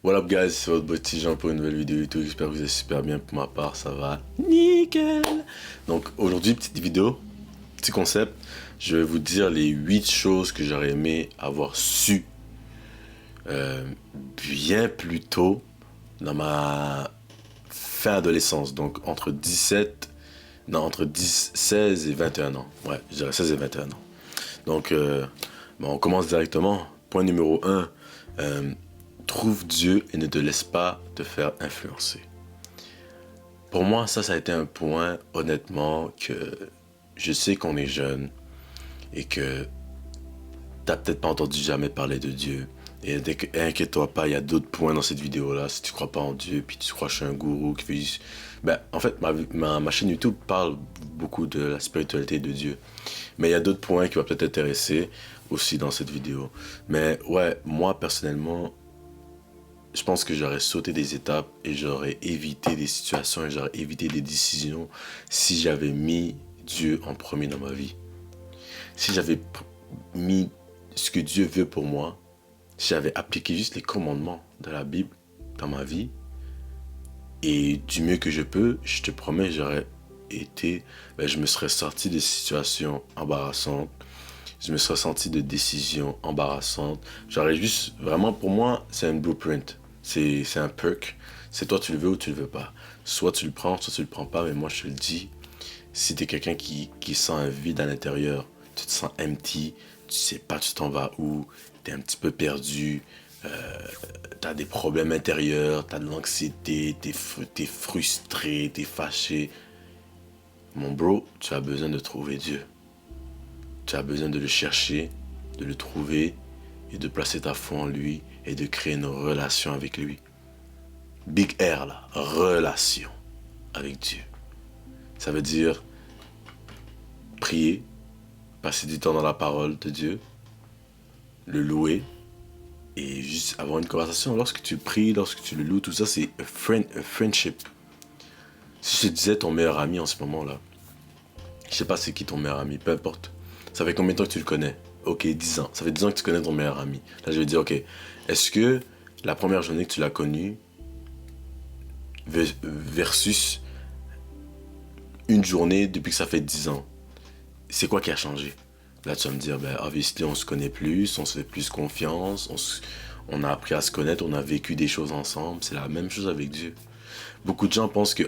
What up guys, c'est votre petit Jean pour une nouvelle vidéo YouTube, j'espère que vous allez super bien, pour ma part ça va nickel. Donc aujourd'hui, petite vidéo, petit concept, je vais vous dire les 8 choses que j'aurais aimé avoir su bien plus tôt dans ma fin adolescence, donc entre 10, 16 et 21 ans, ouais, je dirais 16 et 21 ans. Donc on commence directement, point numéro 1, trouve Dieu et ne te laisse pas te faire influencer. Pour moi, ça a été un point, honnêtement, que je sais qu'on est jeune et que t'as peut-être pas entendu jamais parler de Dieu. Et inquiète-toi pas, il y a d'autres points dans cette vidéo-là. Si tu crois pas en Dieu, puis tu crois que je suis un gourou qui fait juste... Ben, en fait, ma chaîne YouTube parle beaucoup de la spiritualité de Dieu. Mais il y a d'autres points qui vont peut-être t'intéresser aussi dans cette vidéo. Mais ouais, moi, personnellement, je pense que j'aurais sauté des étapes et j'aurais évité des situations et j'aurais évité des décisions si j'avais mis Dieu en premier dans ma vie. Si j'avais mis ce que Dieu veut pour moi, si j'avais appliqué juste les commandements de la Bible dans ma vie, et du mieux que je peux, je te promets, je me serais sorti de situations embarrassantes, je me serais sorti de décisions embarrassantes. J'aurais juste, vraiment pour moi, c'est un blueprint. C'est un perk. C'est toi, tu le veux ou tu le veux pas. Soit tu le prends, soit tu le prends pas. Mais moi, je te le dis, si t'es quelqu'un qui sent un vide à l'intérieur, tu te sens empty, tu sais pas tu t'en vas où, t'es un petit peu perdu, t'as des problèmes intérieurs, t'as de l'anxiété, t'es frustré, t'es fâché. Mon bro, tu as besoin de trouver Dieu. Tu as besoin de le chercher, de le trouver et de placer ta foi en lui et de créer une relation avec lui. Big R là, relation avec Dieu. Ça veut dire prier, passer du temps dans la parole de Dieu, le louer et juste avoir une conversation. Lorsque tu pries, lorsque tu le loues, tout ça c'est a friendship. Si je te disais ton meilleur ami en ce moment là, je sais pas c'est qui ton meilleur ami, peu importe. Ça fait combien de temps que tu le connais? Ok, 10 ans. Ça fait 10 ans que tu connais ton meilleur ami. Là, je vais dire, ok, est-ce que la première journée que tu l'as connu versus une journée depuis que ça fait 10 ans, c'est quoi qui a changé? Là, tu vas me dire, ben, obviously, on se connaît plus, on se fait plus confiance, on a appris à se connaître, on a vécu des choses ensemble. C'est la même chose avec Dieu. Beaucoup de gens pensent que,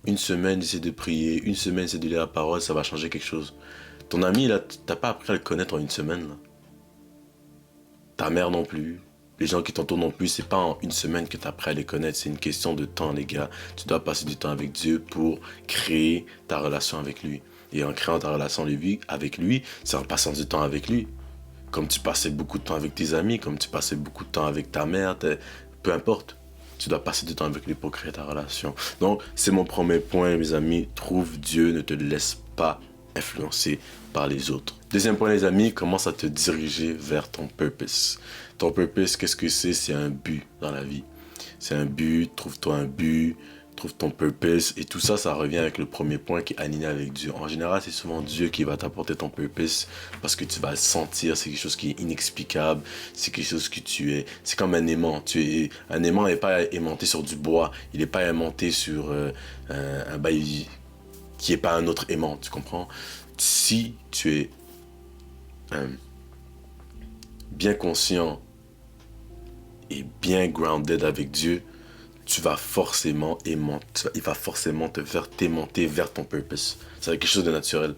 une semaine, c'est de prier, une semaine, c'est de lire la parole, ça va changer quelque chose. Ton ami, là, t'as pas appris à le connaître en une semaine, là. Ta mère non plus. Les gens qui t'entourent non plus, c'est pas en une semaine que tu apprends à les connaître, c'est une question de temps, les gars. Tu dois passer du temps avec Dieu pour créer ta relation avec lui. Et en créant ta relation avec lui, c'est en passant du temps avec lui. Comme tu passais beaucoup de temps avec tes amis, comme tu passais beaucoup de temps avec ta mère, peu importe. Tu dois passer du temps avec lui pour créer ta relation. Donc, c'est mon premier point, mes amis. Trouve Dieu, ne te laisse pas influencer par les autres. Deuxième point, les amis, commence à te diriger vers ton purpose. Ton purpose, qu'est-ce que c'est? C'est un but dans la vie. C'est un but, trouve-toi un but, trouve ton purpose. Et tout ça, ça revient avec le premier point qui est aligné avec Dieu. En général, c'est souvent Dieu qui va t'apporter ton purpose parce que tu vas le sentir, c'est quelque chose qui est inexplicable, c'est quelque chose que tu es. C'est comme un aimant. Un aimant n'est pas aimanté sur du bois, il n'est pas aimanté sur un bail qui n'est pas un autre aimant, tu comprends? Si tu es bien conscient et bien grounded avec Dieu, tu vas forcément aimanter, il va forcément te faire t'aimanter vers ton purpose. C'est quelque chose de naturel.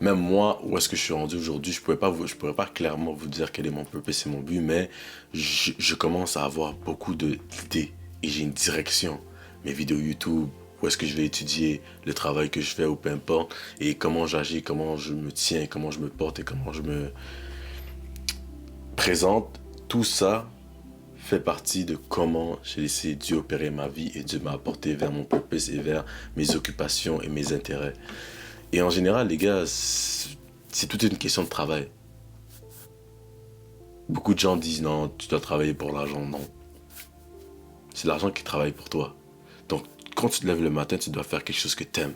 Même moi, où est-ce que je suis rendu aujourd'hui, je pourrais pas clairement vous dire quel est mon purpose et mon but, mais je commence à avoir beaucoup d'idées et j'ai une direction. Mes vidéos YouTube, où est-ce que je vais étudier, le travail que je fais ou peu importe, et comment j'agis, comment je me tiens, comment je me porte et comment je me présente, tout ça fait partie de comment j'ai laissé Dieu opérer ma vie et Dieu m'a apporté vers mon purpose et vers mes occupations et mes intérêts. Et en général, les gars, c'est toute une question de travail. Beaucoup de gens disent non, tu dois travailler pour l'argent. Non. C'est l'argent qui travaille pour toi. Donc, quand tu te lèves le matin, tu dois faire quelque chose que tu aimes.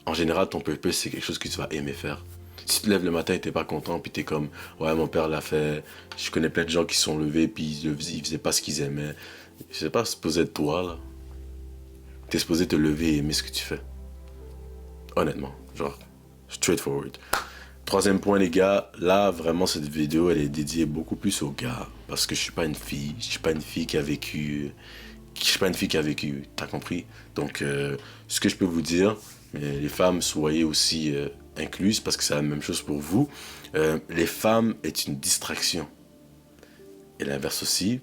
En général, ton purpose, c'est quelque chose que tu vas aimer faire. tu te lèves le matin et t'es pas content, puis t'es comme, ouais, mon père l'a fait. Je connais plein de gens qui se sont levés, puis ils faisaient pas ce qu'ils aimaient. C'est pas supposé être toi, là. T'es supposé te lever et aimer ce que tu fais. Honnêtement, genre, straightforward. Troisième point, les gars, là, vraiment, cette vidéo, elle est dédiée beaucoup plus aux gars. Parce que je suis pas une fille. Je suis pas une fille qui a vécu. Je suis pas une fille qui a vécu. T'as compris? Donc, ce que je peux vous dire, les femmes, soyez aussi incluses parce que c'est la même chose pour vous. Les femmes est une distraction. Et l'inverse aussi.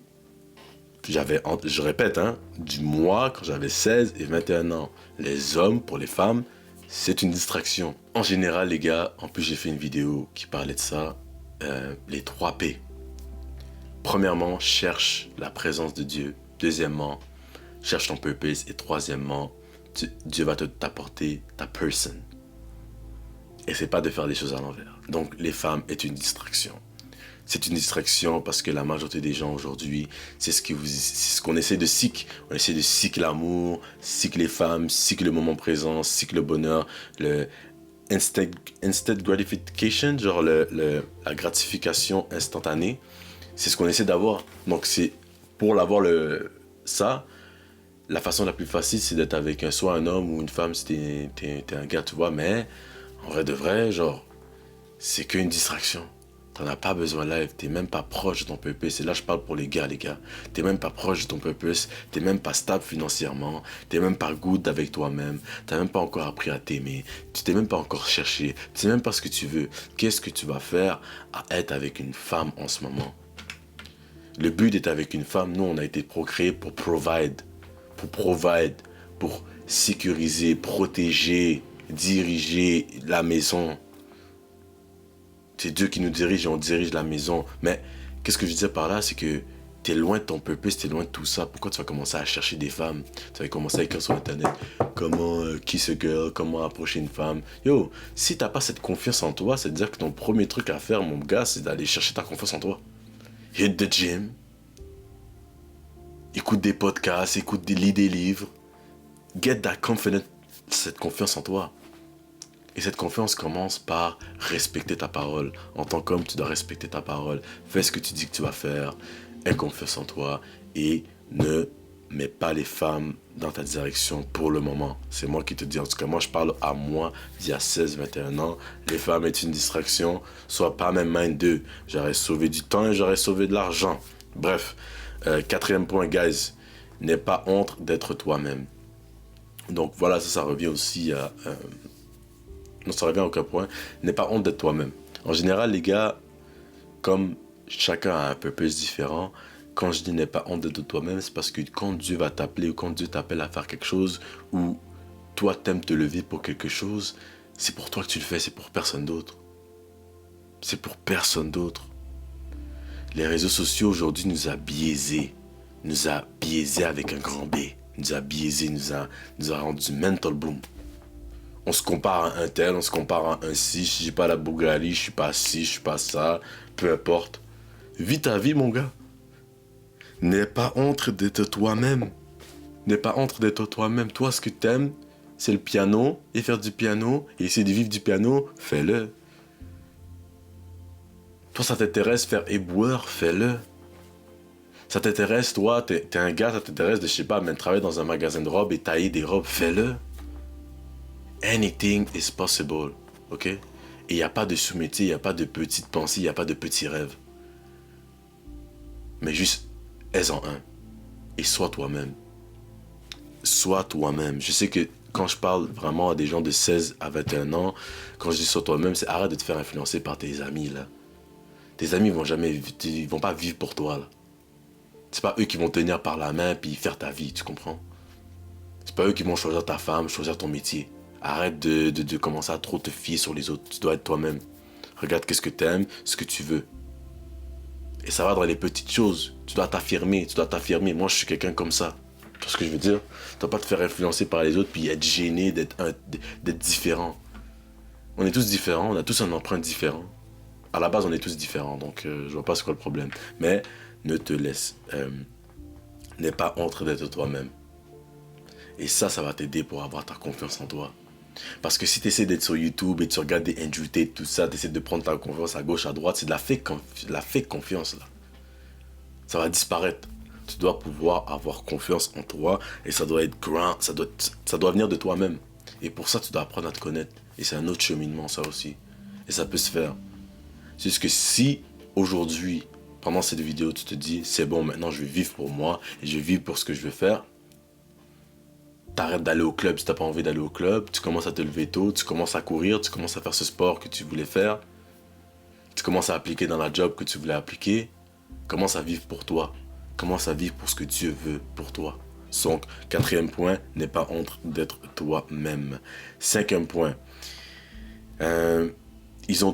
Je répète, hein, du moi, quand j'avais 16 et 21 ans. Les hommes, pour les femmes, c'est une distraction. En général, les gars, en plus j'ai fait une vidéo qui parlait de ça, les 3 P. Premièrement, cherche la présence de Dieu. Deuxièmement, cherche ton purpose. Et troisièmement, Dieu va t'apporter ta personne. Et c'est pas de faire des choses à l'envers. Donc les femmes est une distraction. C'est une distraction parce que la majorité des gens aujourd'hui, c'est ce qu'on essaie de seek. On essaie de seek l'amour, seek les femmes, seek le moment présent, seek le bonheur, le instant gratification, genre la gratification instantanée. C'est ce qu'on essaie d'avoir. Donc c'est pour l'avoir ça, la façon la plus facile, c'est d'être avec soit un homme ou une femme si t'es un gars, tu vois. Mais en vrai de vrai, genre, c'est qu'une distraction. T'en as pas besoin live, t'es même pas proche de ton purpose. Et là, je parle pour les gars, T'es même pas proche de ton purpose, t'es même pas stable financièrement, t'es même pas good avec toi-même, t'as même pas encore appris à t'aimer, tu t'es même pas encore cherché, tu sais même pas ce que tu veux. Qu'est-ce que tu vas faire à être avec une femme en ce moment? Le but d'être avec une femme, nous, on a été procréés pour provide, pour sécuriser, protéger, diriger la maison. C'est Dieu qui nous dirige et on dirige la maison. Mais qu'est-ce que je disais par là, c'est que t'es loin de ton purpose, t'es loin de tout ça. Pourquoi tu vas commencer à chercher des femmes? Tu vas commencer à écrire sur Internet comment kiss a girl, comment approcher une femme. Yo, si t'as pas cette confiance en toi, c'est-à-dire que ton premier truc à faire, mon gars, c'est d'aller chercher ta confiance en toi. Hit the gym. Écoute des podcasts, lis des livres. Get that confidence, cette confiance en toi. Et cette confiance commence par respecter ta parole. En tant qu'homme, tu dois respecter ta parole. Fais ce que tu dis que tu vas faire. Aie confiance en toi. Et ne mets pas les femmes dans ta direction pour le moment. C'est moi qui te dis. En tout cas, moi, je parle à moi d'il y a 16-21 ans. Les femmes est une distraction. Sois pas même mind d'eux. J'aurais sauvé du temps et j'aurais sauvé de l'argent. Bref, quatrième point, guys. N'aie pas honte d'être toi-même. Donc voilà, ça revient aussi à... non, ça revient à aucun point. N'aie pas honte d'être toi-même. En général, les gars, comme chacun a un purpose différent, quand je dis n'aie pas honte d'être toi-même, c'est parce que quand Dieu va t'appeler ou quand Dieu t'appelle à faire quelque chose ou toi t'aimes te lever pour quelque chose, c'est pour toi que tu le fais, c'est pour personne d'autre. C'est pour personne d'autre. Les réseaux sociaux aujourd'hui nous a biaisés. Nous a biaisés avec un grand B. Nous a biaisés, nous a rendu mental bloom. On se compare à un tel, on se compare à un ci, je suis pas la Bougali, je suis pas ci, je suis pas ça, peu importe. Vis ta vie, mon gars. N'aie pas honte d'être toi-même. N'aie pas honte d'être toi-même. Toi, ce que t'aimes, c'est le piano, et faire du piano, et essayer de vivre du piano, fais-le. Toi, ça t'intéresse faire éboueur, fais-le. Ça t'intéresse, toi, t'es un gars, ça t'intéresse de, je sais pas, même travailler dans un magasin de robes et tailler des robes, fais-le. Anything is possible, ok? Et il n'y a pas de sous-métier, il n'y a pas de petites pensées, il n'y a pas de petits rêves. Mais juste, aie-en un. Et sois toi-même. Sois toi-même. Je sais que quand je parle vraiment à des gens de 16 à 21 ans, quand je dis sois toi-même, c'est arrête de te faire influencer par tes amis, là. Tes amis ils vont pas vivre pour toi, là. C'est pas eux qui vont te tenir par la main puis faire ta vie, tu comprends? C'est pas eux qui vont choisir ta femme, choisir ton métier. Arrête de commencer à trop te fier sur les autres. Tu dois être toi-même. Regarde qu'est-ce que t'aimes, ce que tu veux. Et ça va dans les petites choses. Tu dois t'affirmer, Moi, je suis quelqu'un comme ça. Tu vois ce que je veux dire? Tu dois pas te faire influencer par les autres puis être gêné d'être différent. On est tous différents, on a tous un empreinte différent. À la base, on est tous différents, donc je vois pas c'est quoi le problème. Mais ne te laisse... n'aie pas honte d'être toi-même. Et ça va t'aider pour avoir ta confiance en toi. Parce que si tu essaies d'être sur YouTube et tu regardes des Andrew Tate, tout ça, tu essaies de prendre ta confiance à gauche, à droite, c'est de la fake confiance, là. Ça va disparaître. Tu dois pouvoir avoir confiance en toi et ça doit être grand, ça doit venir de toi-même. Et pour ça, tu dois apprendre à te connaître. Et c'est un autre cheminement, ça aussi. Et ça peut se faire. C'est juste que si, aujourd'hui, pendant cette vidéo, tu te dis, c'est bon, maintenant je vais vivre pour moi et je vais vivre pour ce que je veux faire, t'arrêtes d'aller au club si t'as pas envie d'aller au club, tu commences à te lever tôt, tu commences à courir, tu commences à faire ce sport que tu voulais faire, tu commences à appliquer dans la job que tu voulais appliquer, commence à vivre pour toi, commence à vivre pour ce que Dieu veut pour toi. Donc, quatrième point, n'aie pas honte d'être toi-même. Cinquième point, ils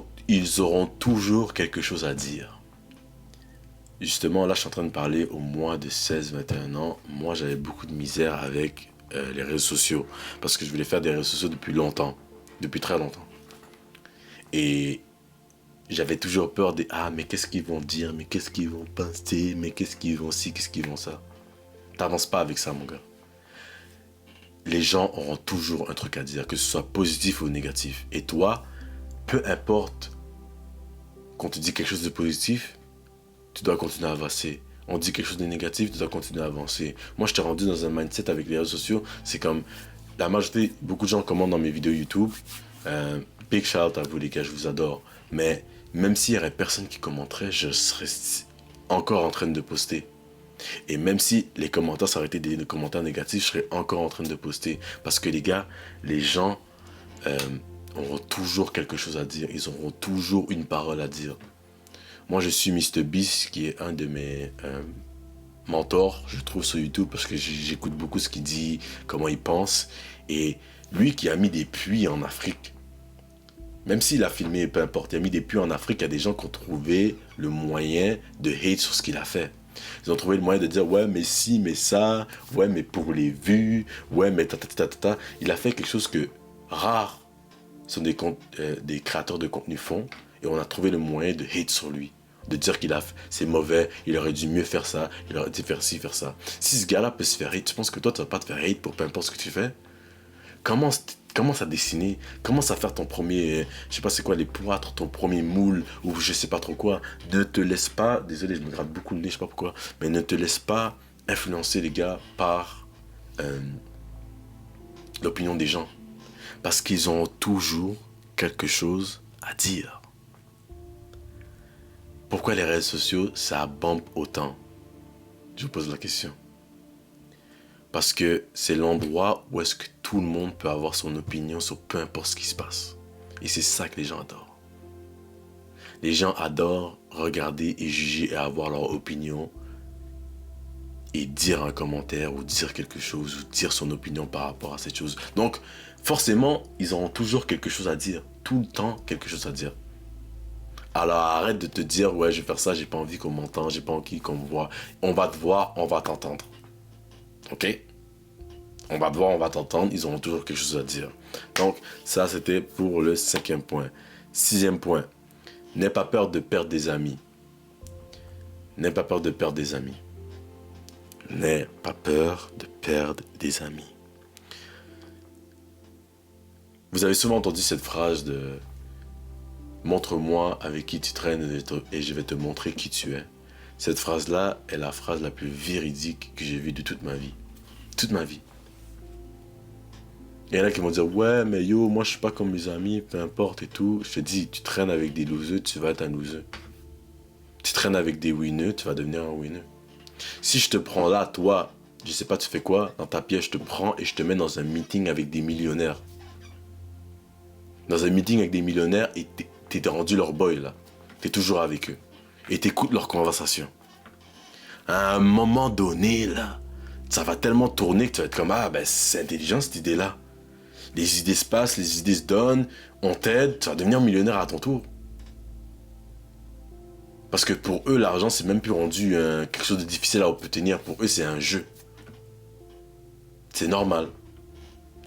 auront toujours quelque chose à dire. Justement, là, je suis en train de parler au mois de 16-21 ans. Moi, j'avais beaucoup de misère avec les réseaux sociaux. Parce que je voulais faire des réseaux sociaux depuis longtemps. Depuis très longtemps. Et j'avais toujours peur des « Ah, mais qu'est-ce qu'ils vont dire? Mais qu'est-ce qu'ils vont penser? Mais qu'est-ce qu'ils vont ci? Qu'est-ce qu'ils vont ça? » T'avances pas avec ça, mon gars. Les gens auront toujours un truc à dire, que ce soit positif ou négatif. Et toi, peu importe qu'on te dit quelque chose de positif, tu dois continuer à avancer. On dit quelque chose de négatif, tu dois continuer à avancer. Moi, je t'ai rendu dans un mindset avec les réseaux sociaux. C'est comme la majorité, beaucoup de gens commentent dans mes vidéos YouTube. Big shout out à vous, les gars, je vous adore. Mais même s'il y aurait personne qui commenterait, je serais encore en train de poster. Et même si les commentaires, ça aurait été des commentaires négatifs, je serais encore en train de poster. Parce que les gars, les gens auront toujours quelque chose à dire. Ils auront toujours une parole à dire. Moi, je suis MrBeast, qui est un de mes mentors, je trouve, sur YouTube, parce que j'écoute beaucoup ce qu'il dit, comment il pense. Et lui qui a mis des puits en Afrique, même s'il a filmé, peu importe, il a mis des puits en Afrique, il y a des gens qui ont trouvé le moyen de hate sur ce qu'il a fait. Ils ont trouvé le moyen de dire, ouais, mais si, mais ça, ouais, mais pour les vues, ouais, mais ta ta ta ta ta. Il a fait quelque chose que rare sont des créateurs de contenu font, et on a trouvé le moyen de hate sur lui. De dire c'est mauvais, il aurait dû mieux faire ça, il aurait dû faire ci, faire ça. Si ce gars-là peut se faire hate, tu penses que toi, tu vas pas te faire hate pour peu importe ce que tu fais? Commence à dessiner, commence à faire ton premier, je sais pas c'est quoi, les plâtres, ton premier moule, ou je sais pas trop quoi. Ne te laisse pas, désolé, je me gratte beaucoup le nez, je sais pas pourquoi, mais ne te laisse pas influencer, les gars, par l'opinion des gens. Parce qu'ils ont toujours quelque chose à dire. Pourquoi les réseaux sociaux, ça bombe autant? Je vous pose la question. Parce que c'est l'endroit où est-ce que tout le monde peut avoir son opinion sur peu importe ce qui se passe. Et c'est ça que les gens adorent. Les gens adorent regarder et juger et avoir leur opinion et dire un commentaire ou dire quelque chose ou dire son opinion par rapport à cette chose. Donc, forcément, ils auront toujours quelque chose à dire. Tout le temps, quelque chose à dire. Alors arrête de te dire, ouais, je vais faire ça, j'ai pas envie qu'on m'entende, j'ai pas envie qu'on me voit. On va te voir, on va t'entendre. Ok? On va te voir, on va t'entendre, ils auront toujours quelque chose à dire. Donc, ça, c'était pour le 5e point. 6e point, n'aie pas peur de perdre des amis. N'aie pas peur de perdre des amis. N'aie pas peur de perdre des amis. Vous avez souvent entendu cette phrase de montre-moi avec qui tu traînes et je vais te montrer qui tu es. Cette phrase-là est la phrase la plus véridique que j'ai vue de toute ma vie. Toute ma vie. Il y en a qui vont dire, ouais, mais yo, moi je suis pas comme mes amis, peu importe et tout. Je te dis, tu traînes avec des losers, tu vas être un loser. Tu traînes avec des winners, tu vas devenir un winner. Si je te prends là, toi, je sais pas, tu fais quoi, dans ta pièce, je te prends et je te mets dans un meeting avec des millionnaires. Dans un meeting avec des millionnaires et t'es rendu leur boy là. T'es toujours avec eux. Et t'écoutes leur conversation. À un moment donné là, ça va tellement tourner que tu vas être comme, ah ben c'est intelligent cette idée-là. Les idées se passent, les idées se donnent, on t'aide, tu vas devenir millionnaire à ton tour. Parce que pour eux, l'argent, c'est même plus rendu quelque chose de difficile à obtenir. Pour eux, c'est un jeu. C'est normal.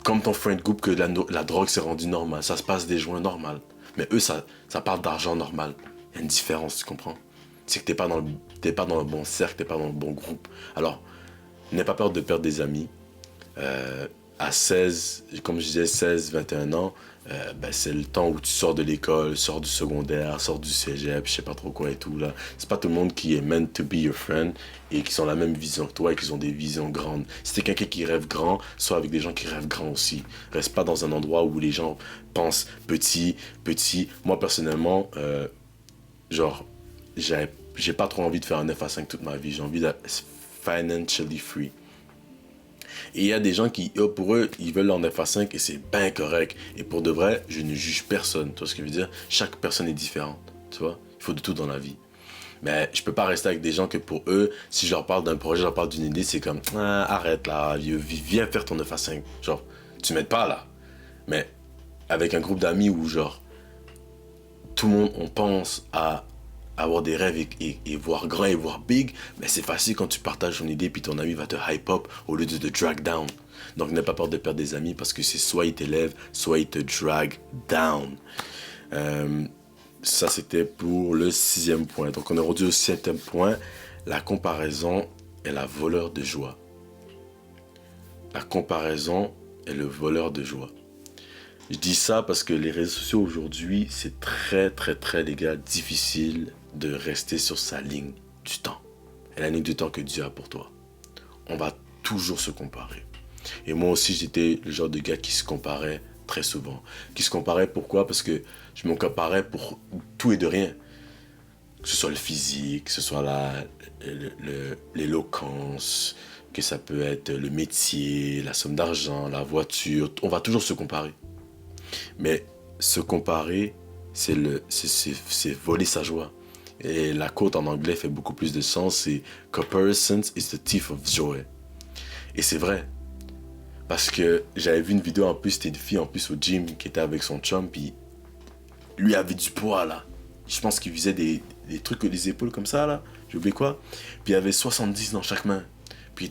Comme ton friend group que la drogue s'est rendue normale. Ça se passe des joints normal. Mais eux, ça parle d'argent normal. Il y a une différence, tu comprends? C'est que t'es pas dans le bon cercle, t'es pas dans le bon groupe. Alors, n'aie pas peur de perdre des amis. à 16, comme je disais, 16, 21 ans, ben, c'est le temps où tu sors de l'école, sors du secondaire, sors du cégep, je sais pas trop quoi et tout, là. C'est pas tout le monde qui est meant to be your friend et qui ont la même vision que toi et qui ont des visions grandes. Si t'es quelqu'un qui rêve grand, sois avec des gens qui rêvent grand aussi. Reste pas dans un endroit où les gens pensent petit, petit. Moi, personnellement, genre, j'ai pas trop envie de faire un 9 à 5 toute ma vie. J'ai envie d'être financially free. Et il y a des gens qui, pour eux, ils veulent leur 9 à 5 et c'est bien correct. Et pour de vrai, je ne juge personne. Tu vois ce que je veux dire? Chaque personne est différente. Tu vois? Il faut de tout dans la vie. Mais je peux pas rester avec des gens que pour eux, si je leur parle d'un projet, je leur parle d'une idée, c'est comme, ah, arrête là, viens faire ton 9 à 5. Genre, tu m'aides pas là. Mais avec un groupe d'amis où, genre, tout le monde, on pense à avoir des rêves et voir grand et voir big, mais c'est facile quand tu partages ton idée puis ton ami va te hype up au lieu de te drag down. Donc n'aie pas peur de perdre des amis parce que c'est soit ils t'élèvent, soit ils te drag down. Ça c'était pour le 6e point. Donc on est rendu au 7e point. La comparaison est la voleur de joie. La comparaison est le voleur de joie. Je dis ça parce que les réseaux sociaux aujourd'hui, c'est très, très, très, les gars, difficile de rester sur sa ligne du temps. Et la ligne du temps que Dieu a pour toi. On va toujours se comparer. Et moi aussi, j'étais le genre de gars qui se comparait très souvent. Qui se comparait pourquoi? Parce que je me comparais pour tout et de rien. Que ce soit le physique, que ce soit l'éloquence, que ça peut être le métier, la somme d'argent, la voiture. On va toujours se comparer. Mais se comparer, c'est voler sa joie. Et la quote en anglais fait beaucoup plus de sens, c'est Comparison is the thief of joy. Et c'est vrai. Parce que j'avais vu une vidéo en plus, c'était une fille en plus au gym qui était avec son chum, puis lui avait du poids là. Je pense qu'il faisait des trucs avec les épaules comme ça là, j'ai oublié quoi. Puis il avait 70 dans chaque main. Puis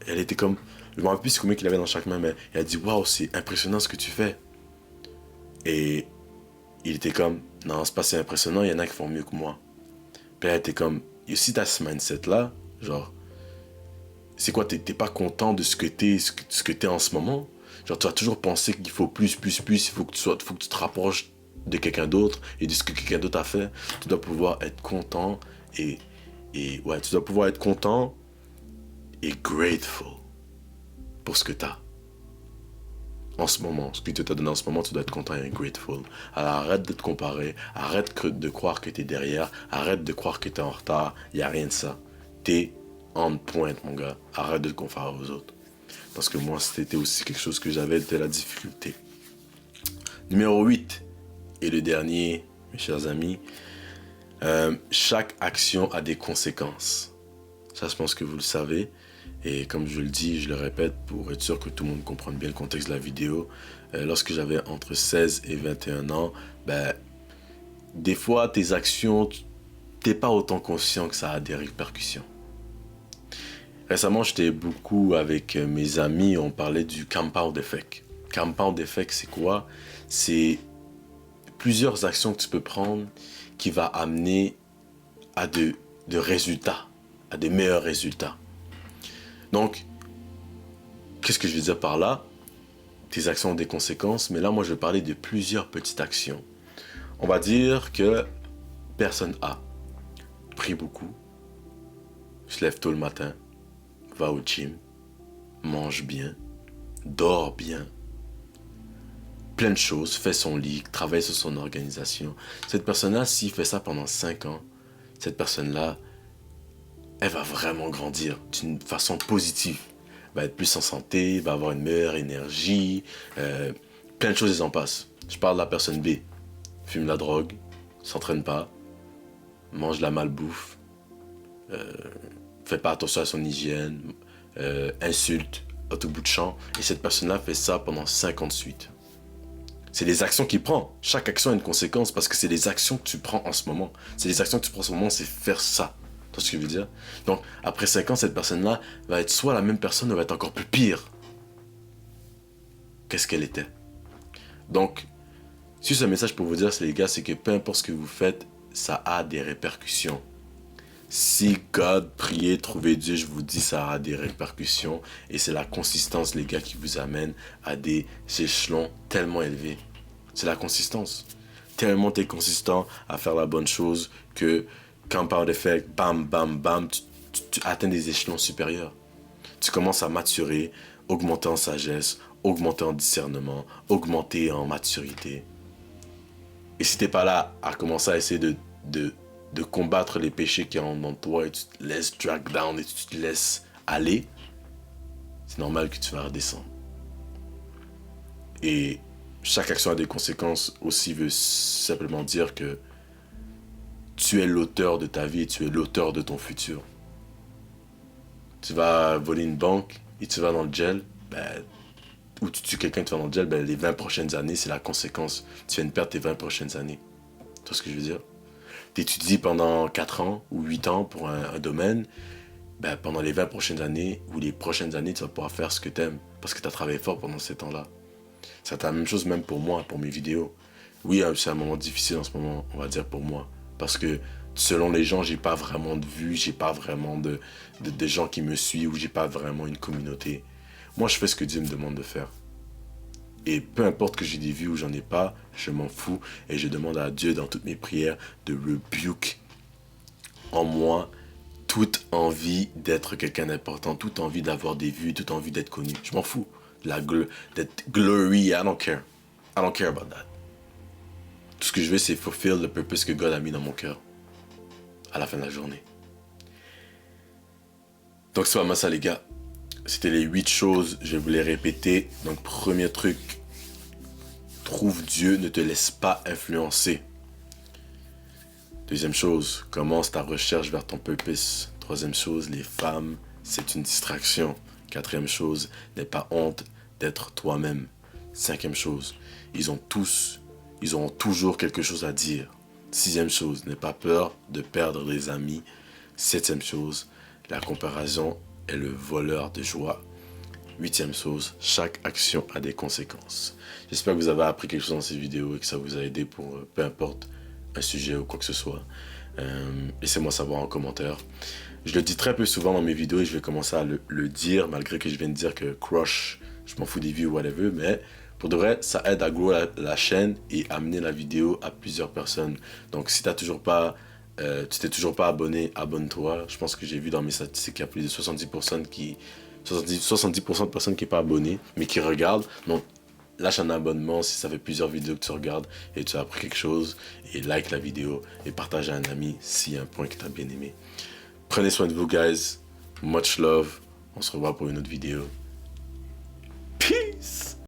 elle était comme, je me rappelle plus combien qu'il avait dans chaque main, mais elle a dit waouh, c'est impressionnant ce que tu fais. Et il était comme, non, c'est pas si impressionnant, il y en a qui font mieux que moi. Puis elle était comme, si t'as ce mindset-là, genre, c'est quoi, t'es pas content de ce que t'es en ce moment? Genre, tu vas toujours penser qu'il faut plus, il faut que tu te rapproches de quelqu'un d'autre et de ce que quelqu'un d'autre a fait. Tu dois pouvoir être content ouais, tu dois pouvoir être content et grateful pour ce que t'as. En ce moment, ce que Dieu t'a donné en ce moment, tu dois être content et grateful. Alors arrête de te comparer, arrête de croire que t'es derrière, arrête de croire que t'es en retard, il n'y a rien de ça. T'es en pointe, mon gars, arrête de te comparer aux autres. Parce que moi, c'était aussi quelque chose que j'avais, c'était la difficulté. Numéro 8, et le dernier, mes chers amis, chaque action a des conséquences. Ça, je pense que vous le savez. Et comme je le dis, je le répète pour être sûr que tout le monde comprenne bien le contexte de la vidéo. Lorsque j'avais entre 16 et 21 ans, ben, des fois, tes actions, t'es pas autant conscient que ça a des répercussions. Récemment, j'étais beaucoup avec mes amis, on parlait du compound effect. Compound effect, c'est quoi? C'est plusieurs actions que tu peux prendre qui va amener à de résultats, à des meilleurs résultats. Donc, qu'est-ce que je veux dire par là? Tes actions ont des conséquences, mais là, moi, je vais parler de plusieurs petites actions. On va dire que personne A prie beaucoup, se lève tôt le matin, va au gym, mange bien, dort bien, plein de choses, fait son lit, travaille sur son organisation. Cette personne-là, s'il fait ça pendant 5 ans, cette personne-là, elle va vraiment grandir d'une façon positive. Va être plus en santé, va avoir une meilleure énergie, plein de choses, ils en passent. Je parle de la personne B. Fume la drogue, s'entraîne pas, mange de la malbouffe, fait pas attention à son hygiène, insulte à tout bout de champ. Et cette personne-là fait ça pendant 5 ans de suite. C'est les actions qu'il prend. Chaque action a une conséquence parce que c'est les actions que tu prends en ce moment. C'est les actions que tu prends en ce moment, c'est faire ça. Tu vois ce que je veux dire? Donc, après 5 ans, cette personne-là va être soit la même personne, ou va être encore plus pire qu'est-ce qu'elle était. Donc, si ce message pour vous dire, c'est les gars, c'est que peu importe ce que vous faites, ça a des répercussions. Si God, priez, trouvez Dieu, je vous dis, ça aura des répercussions. Et c'est la consistance, les gars, qui vous amène à des échelons tellement élevés. C'est la consistance. Tellement t'es consistant à faire la bonne chose que compound effect, bam, bam, bam, tu atteins des échelons supérieurs. Tu commences à maturer, augmenter en sagesse, augmenter en discernement, augmenter en maturité. Et si t'es pas là à commencer à essayer de combattre les péchés qui sont en toi et tu te laisses drag down et tu te laisses aller, c'est normal que tu vas redescendre. Et chaque action a des conséquences aussi veut simplement dire que tu es l'auteur de ta vie et tu es l'auteur de ton futur. Tu vas voler une banque et tu vas dans le gel, ou tu tues quelqu'un et tu vas dans le gel, les 20 prochaines années, c'est la conséquence. Tu viens de perdre tes 20 prochaines années. Tu vois ce que je veux dire? Tu étudies pendant 4 ans ou 8 ans pour un domaine, pendant les 20 prochaines années ou les prochaines années, tu vas pouvoir faire ce que tu aimes parce que tu as travaillé fort pendant ces temps-là. C'est la même chose même pour moi, pour mes vidéos. Oui, c'est un moment difficile en ce moment, on va dire pour moi. Parce que selon les gens, j'ai pas vraiment de vues, j'ai pas vraiment de gens qui me suivent ou j'ai pas vraiment une communauté. Moi, je fais ce que Dieu me demande de faire. Et peu importe que j'ai des vues ou j'en ai pas, je m'en fous. Et je demande à Dieu dans toutes mes prières de rebuke en moi toute envie d'être quelqu'un d'important, toute envie d'avoir des vues, toute envie d'être connu. Je m'en fous. D'être glory, I don't care. I don't care about that. Tout ce que je veux, c'est fulfill le purpose que God a mis dans mon cœur à la fin de la journée. Donc c'est vraiment ça, les gars. C'était les 8 choses, je vais vous les répéter. Donc premier truc, trouve Dieu, ne te laisse pas influencer. Deuxième chose, commence ta recherche vers ton purpose. Troisième chose, les femmes, c'est une distraction. Quatrième chose, n'aie pas honte d'être toi-même. Cinquième chose, ils auront toujours quelque chose à dire. Sixième chose, n'aie pas peur de perdre des amis. Septième chose, la comparaison est le voleur de joie. Huitième chose, chaque action a des conséquences. J'espère que vous avez appris quelque chose dans ces vidéos et que ça vous a aidé pour peu importe un sujet ou quoi que ce soit. Laissez-moi savoir en commentaire. Je le dis très peu souvent dans mes vidéos et je vais commencer à le dire, malgré que je viens de dire que crush, je m'en fous des vues ou whatever, mais pour de vrai, ça aide à grow la chaîne et amener la vidéo à plusieurs personnes. Donc si tu t'es toujours pas abonné, abonne-toi. Je pense que j'ai vu dans mes statistiques qu'il y a plus de 70% de personnes qui ne sont pas abonnées, mais qui regardent. Donc lâche un abonnement si ça fait plusieurs vidéos que tu regardes et tu as appris quelque chose. Et like la vidéo et partage à un ami s'il y a un point que tu as bien aimé. Prenez soin de vous, guys. Much love. On se revoit pour une autre vidéo. Peace!